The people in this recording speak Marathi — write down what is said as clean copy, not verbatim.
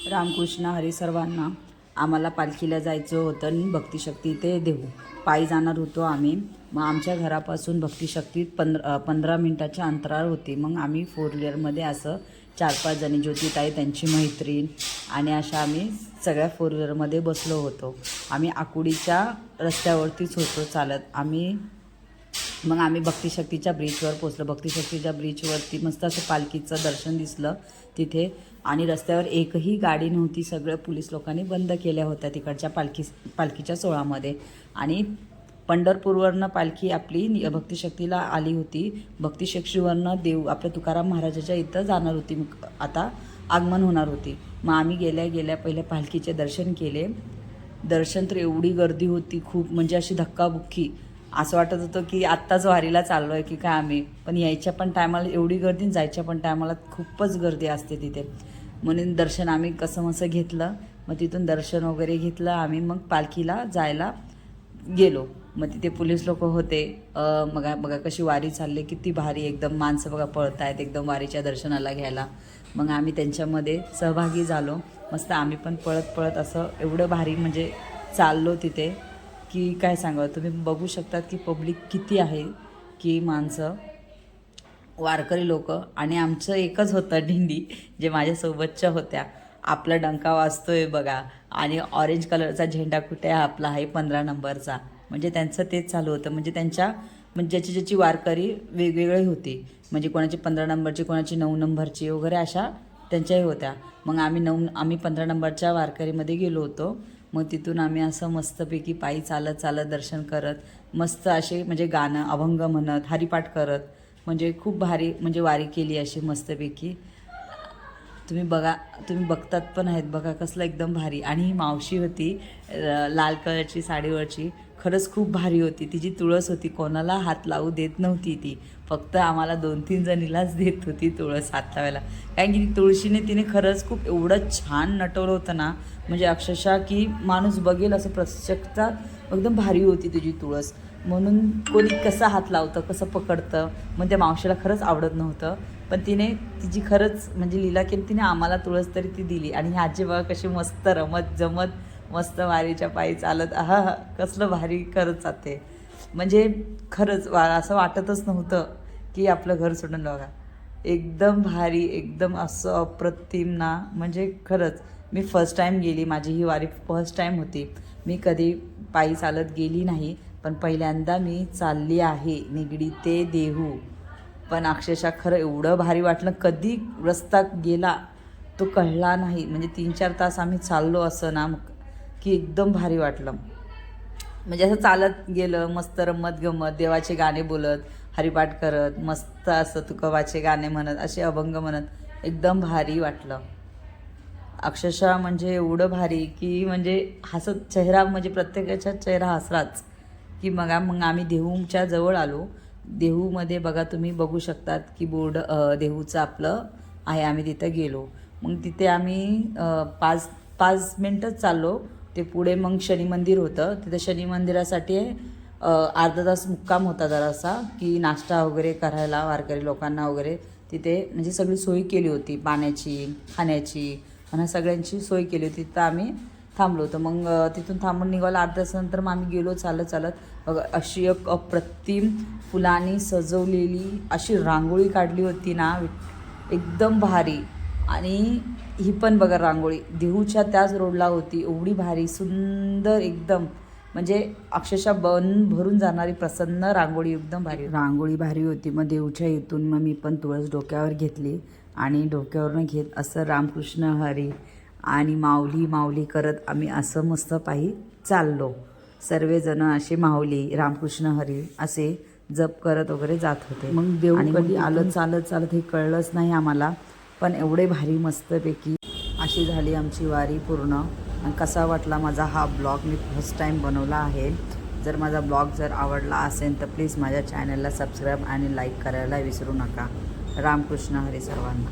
रामकृष्ण हरी सर्वांना. आम्हाला पालखीला जायचं होतं आणि भक्तिशक्ती ते देऊ पायी जाणार होतो आम्ही. मग आमच्या घरापासून भक्तिशक्ती 15 मिनटाच्या अंतरावर होती. मग आम्ही 4 व्हीलरमध्ये असं 4-5 जणी, ज्योतिताई त्यांची मैत्रीण आणि अशा आम्ही सगळ्या 4 व्हीलरमध्ये बसलो होतो. आम्ही आकुडीच्या रस्त्यावरतीच होतो चालत. मग आम्ही भक्तिशक्तीच्या ब्रिजवर पोचलो. भक्तिशक्तीच्या ब्रिजवरती मस्त असं पालखीचं दर्शन दिसलं तिथे. आणि रस्त्यावर एकही गाडी नव्हती. सगळं पोलीस लोकांनी बंद केल्या होत्या तिकडच्या पालखीच्या सोहळ्यामध्ये. आणि पंढरपूरवरनं पालखी आपली भक्तिशक्तीला आली होती. भक्तिशक्तीवरनं आपल्या तुकाराम महाराजाच्या इथं जाणार होती. आता आगमन होणार होती. मग आम्ही गेल्या पहिले पालखीचे दर्शन केले. दर्शन तर एवढी गर्दी होती खूप, म्हणजे अशी धक्काबुक्की. असं वाटत होतं की आत्ताच वारीला चाललो आहे की काय आम्ही. पण यायच्या पण टायमाला एवढी गर्दी, जायच्या पण टायमाला खूपच गर्दी असते तिथे. म्हणून दर्शन आम्ही कसंमसं घेतलं. मग तिथून दर्शन वगैरे घेतलं आम्ही. मग पालखीला जायला गेलो. मग तिथे पोलीस लोक होते. बघा कशी वारी चालली, किती भारी एकदम. माणसं बघा पळत आहेत एकदम वारीच्या दर्शनाला घ्यायला. मग आम्ही त्यांच्यामध्ये सहभागी झालो. मस्त आम्ही पण पळत असं एवढं भारी म्हणजे चाललो तिथे की काय सांगावं. तुम्ही बघू शकतात की पब्लिक किती आहे, की माणसं, वारकरी लोक. आणि आमचं एकच होतं दिंडी, जे माझ्यासोबतच्या होत्या. आपला डंका वाजतोय बघा आणि ऑरेंज कलरचा झेंडा कुठे आहे आपला आहे 15 नंबरचा. म्हणजे त्यांचं तेच चालू होतं. म्हणजे ज्याची वारकरी वेगवेगळी होती. म्हणजे कोणाची 15 नंबरची, कोणाची 9 नंबरची वगैरे अशा त्यांच्याही होत्या. मग आम्ही 15 नंबरच्या वारकरीमध्ये गेलो होतो. मग तिथून आम्ही असं मस्तपैकी पायी चालत दर्शन करत, मस्त असे म्हणजे गाणं अभंग म्हणत, हरिपाठ करत, म्हणजे खूप भारी म्हणजे वारी केली अशी मस्तपैकी. तुम्ही बघतात पण आहेत बघा कसलं एकदम भारी. आणि ही मावशी होती लाल कलरची साडीवरची, खरंच खूप भारी होती. तिची तुळस होती, कोणाला हात लावू देत नव्हती ती. फक्त आम्हाला 2-3 जणीलाच देत होती तुळस हात लावायला. कारण की तुळशीने तिने खरंच खूप एवढं छान नटवलं होतं ना, म्हणजे अक्षरशः की माणूस बघेल असं प्रत्यक्षात एकदम भारी होती तुझी तुळस. म्हणून कोणी कसा हात लावतं, कसं पकडतं, मग त्या मावशीला खरंच आवडत नव्हतं. पण तिची खरंच म्हणजे लीला केली तिने. आम्हाला तुळस तरी ती दिली. आणि ही आजी बघा कशी मस्त रमत जमत मस्त वारीच्या पायी चालत कसलं भारी करत जाते. म्हणजे खरंच असं वाटतच नव्हतं की आपलं घर सोडून बघा. एकदम भारी, एकदम असं अप्रतिम ना. म्हणजे खरंच मी फर्स्ट टाईम गेली. माझी ही वारी फर्स्ट टाईम होती. मी कधी पायी चालत गेली नाही, पण पहिल्यांदा मी चालली आहे निगडी ते देहू. पण अक्षरशः खरं एवढं भारी वाटलं. कधी रस्ता गेला तो कळला नाही. म्हणजे 3-4 तास आम्ही चाललो असं ना, की एकदम भारी वाटलं. म्हणजे असं चालत गेलं, मस्त रमत गमत, देवाचे गाणे बोलत, हरिपाठ करत, मस्त असं तुकोबाचे गाणे म्हणत, असे अभंग म्हणत एकदम भारी वाटलं. अक्षरशः म्हणजे एवढं भारी की म्हणजे हसत चेहरा, म्हणजे प्रत्येकाचा चेहरा हसराच. की मग आम्ही देहूच्या जवळ आलो. देहूमध्ये बघा तुम्ही बघू शकतात की बोर्ड देहूचं आपलं आहे. आम्ही तिथं गेलो. मग तिथे आम्ही 5 मिनटंच चाललो. ते पुढे मग शनी मंदिर होतं. तिथे शनी मंदिरासाठी अर्धा तास मुक्काम होता जरासा, की नाश्ता वगैरे करायला वारकरी लोकांना वगैरे तिथे म्हणजे सगळी सोय केली होती, पाण्याची, खाण्याची आणि सगळ्यांची सोय केली होती. तिथं आम्ही थांबलो होतो. मग तिथून थांबून निघालो अर्ध्या तासानंतर मग आम्ही गेलो चालत. अशी एक अप्रतिम फुलांनी सजवलेली अशी रांगोळी काढली होती ना, एकदम भारी. आणि ही पण बघा रांगोळी देहूच्या त्याच रोडला होती. एवढी भारी सुंदर एकदम, म्हणजे अक्षरशः भरून जाणारी प्रसन्न रांगोळी, एकदम भारी रांगोळी भारी होती. मग देहूच्या इथून मग मी पण तुळस डोक्यावर घेतली आणि डोक्यावरनं घेत असं रामकृष्ण हरी आणि माऊली करत आम्ही असं मस्त पायी चाललो. सर्वजण असे माऊली रामकृष्ण हरी असे जप करत वगैरे जात होते. मग देऊ कधी आलं चालत हे कळलंच नाही आम्हाला. पण एवढे भारी मस्तपैकी अशी झाली आमची वारी पूर्ण. आणि कसा वाटला माझा हा ब्लॉग, मी फर्स्ट टाईम बनवला आहे. जर माझा ब्लॉग जर आवडला असेल तर प्लीज माझ्या चॅनलला सबस्क्राईब आणि लाईक करायला विसरू नका. रामकृष्ण हरी सर्वांना.